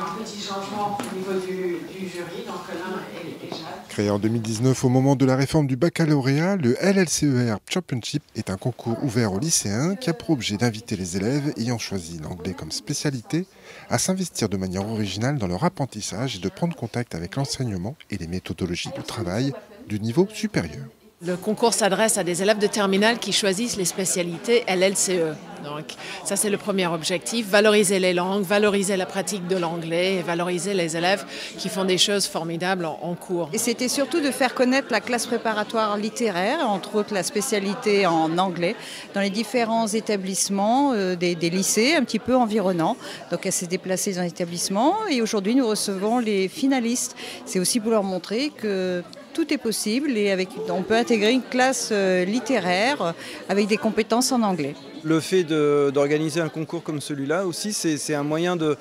un petit changement au niveau du jury, donc Colin et Jade. Créé en 2019 au moment de la réforme du baccalauréat, le LLCER Championship est un concours ouvert aux lycéens qui a pour objet d'inviter les élèves ayant choisi l'anglais comme spécialité à s'investir de manière originale dans leur apprentissage et de prendre contact avec l'enseignement et les méthodologies de travail du niveau supérieur. Le concours s'adresse à des élèves de terminale qui choisissent les spécialités LLCE. Donc ça c'est le premier objectif, valoriser les langues, valoriser la pratique de l'anglais et valoriser les élèves qui font des choses formidables en cours. Et c'était surtout de faire connaître la classe préparatoire littéraire, entre autres la spécialité en anglais, dans les différents établissements des lycées un petit peu environnants. Donc elle s'est déplacée dans les établissements et aujourd'hui nous recevons les finalistes. C'est aussi pour leur montrer que tout est possible et on peut intégrer une classe littéraire avec des compétences en anglais. Le fait d'organiser un concours comme celui-là aussi, c'est un moyen de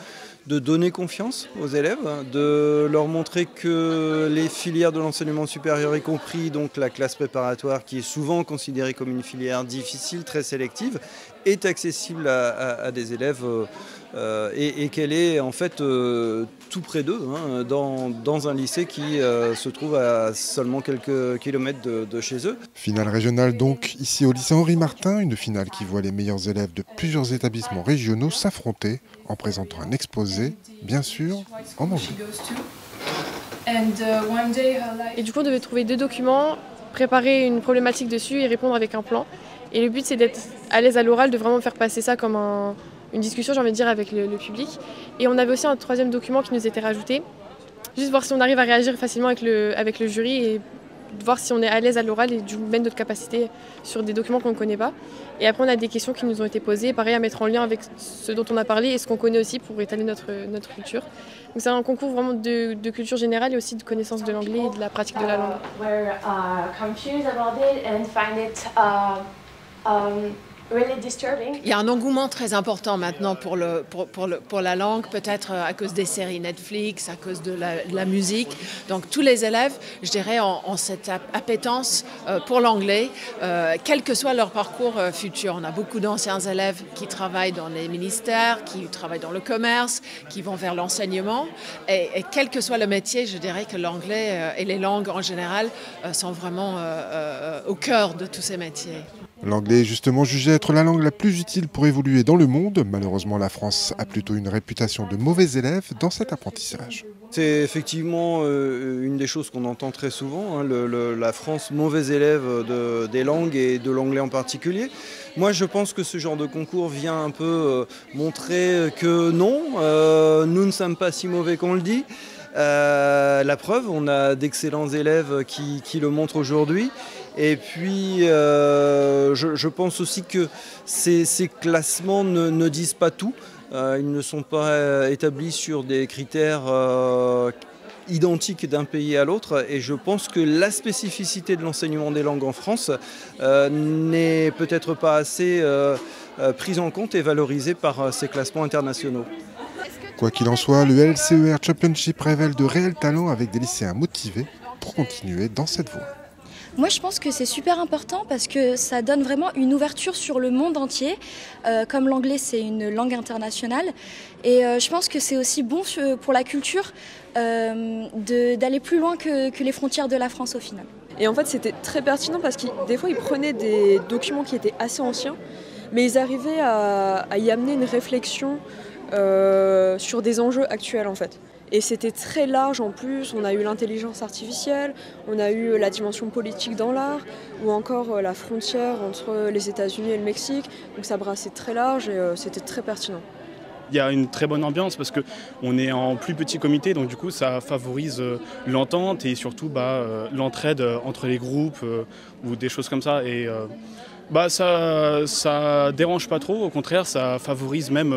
donner confiance aux élèves, de leur montrer que les filières de l'enseignement supérieur, y compris donc la classe préparatoire, qui est souvent considérée comme une filière difficile, très sélective, est accessible à des élèves et qu'elle est en fait tout près d'eux, dans un lycée qui se trouve à seulement quelques kilomètres de chez eux. Finale régionale donc ici au lycée Henri Martin, une finale qui voit les meilleurs élèves de plusieurs établissements régionaux s'affronter en présentant un exposé, bien sûr, en anglais. Et du coup on devait trouver 2 documents, préparer une problématique dessus et répondre avec un plan. Et le but c'est d'être à l'aise à l'oral, de vraiment faire passer ça comme une discussion, j'ai envie de dire, avec le public. Et on avait aussi un 3e document qui nous était rajouté, juste voir si on arrive à réagir facilement avec le jury et voir si on est à l'aise à l'oral et du mettre notre capacité sur des documents qu'on ne connaît pas. Et après on a des questions qui nous ont été posées, pareil à mettre en lien avec ce dont on a parlé et ce qu'on connaît aussi pour étaler notre culture. Donc c'est un concours vraiment de culture générale et aussi de connaissance de l'anglais et de la pratique de la langue. Il y a un engouement très important maintenant pour la langue, peut-être à cause des séries Netflix, à cause de la musique. Donc tous les élèves, je dirais, ont cette appétence pour l'anglais, quel que soit leur parcours futur. On a beaucoup d'anciens élèves qui travaillent dans les ministères, qui travaillent dans le commerce, qui vont vers l'enseignement. Et quel que soit le métier, je dirais que l'anglais et les langues en général sont vraiment au cœur de tous ces métiers. L'anglais est justement jugé être la langue la plus utile pour évoluer dans le monde. Malheureusement, la France a plutôt une réputation de mauvais élèves dans cet apprentissage. C'est effectivement une des choses qu'on entend très souvent, la France mauvais élève des langues et de l'anglais en particulier. Moi je pense que ce genre de concours vient un peu montrer que non, nous ne sommes pas si mauvais qu'on le dit. La preuve, on a d'excellents élèves qui le montrent aujourd'hui. Et puis, je pense aussi que ces classements ne disent pas tout. Ils ne sont pas établis sur des critères identiques d'un pays à l'autre. Et je pense que la spécificité de l'enseignement des langues en France n'est peut-être pas assez prise en compte et valorisée par ces classements internationaux. Quoi qu'il en soit, le LCER Championship révèle de réels talents avec des lycéens motivés pour continuer dans cette voie. Moi, je pense que c'est super important parce que ça donne vraiment une ouverture sur le monde entier. Comme l'anglais, c'est une langue internationale. Et je pense que c'est aussi bon pour la culture d'aller plus loin que les frontières de la France au final. Et en fait, c'était très pertinent parce que des fois, ils prenaient des documents qui étaient assez anciens, mais ils arrivaient à y amener une réflexion sur des enjeux actuels en fait. Et c'était très large en plus, on a eu l'intelligence artificielle, on a eu la dimension politique dans l'art, ou encore la frontière entre les États-Unis et le Mexique. Donc ça brassait très large et c'était très pertinent. Il y a une très bonne ambiance parce qu'on est en plus petit comité, donc du coup ça favorise l'entente et surtout l'entraide entre les groupes ou des choses comme ça. Et ça dérange pas trop, au contraire ça favorise même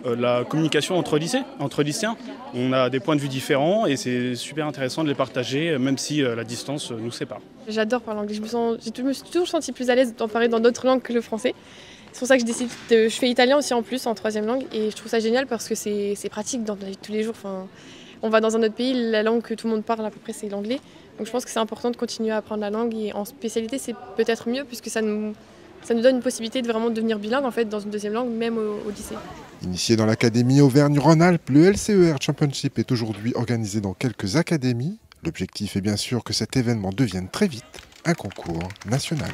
la communication entre lycéens. On a des points de vue différents et c'est super intéressant de les partager même si la distance nous sépare. J'adore parler anglais, je me suis toujours sentie plus à l'aise d'en parler dans d'autres langues que le français. C'est pour ça que je fais italien aussi en plus en 3e langue et je trouve ça génial parce que c'est pratique dans la vie de tous les jours. Enfin, on va dans un autre pays, la langue que tout le monde parle à peu près c'est l'anglais. Donc je pense que c'est important de continuer à apprendre la langue et en spécialité c'est peut-être mieux puisque ça nous ça nous donne une possibilité de vraiment devenir bilingue en fait, dans une deuxième langue, même au lycée. Initié dans l'Académie Auvergne-Rhône-Alpes, le LCER Championship est aujourd'hui organisé dans quelques académies. L'objectif est bien sûr que cet événement devienne très vite un concours national.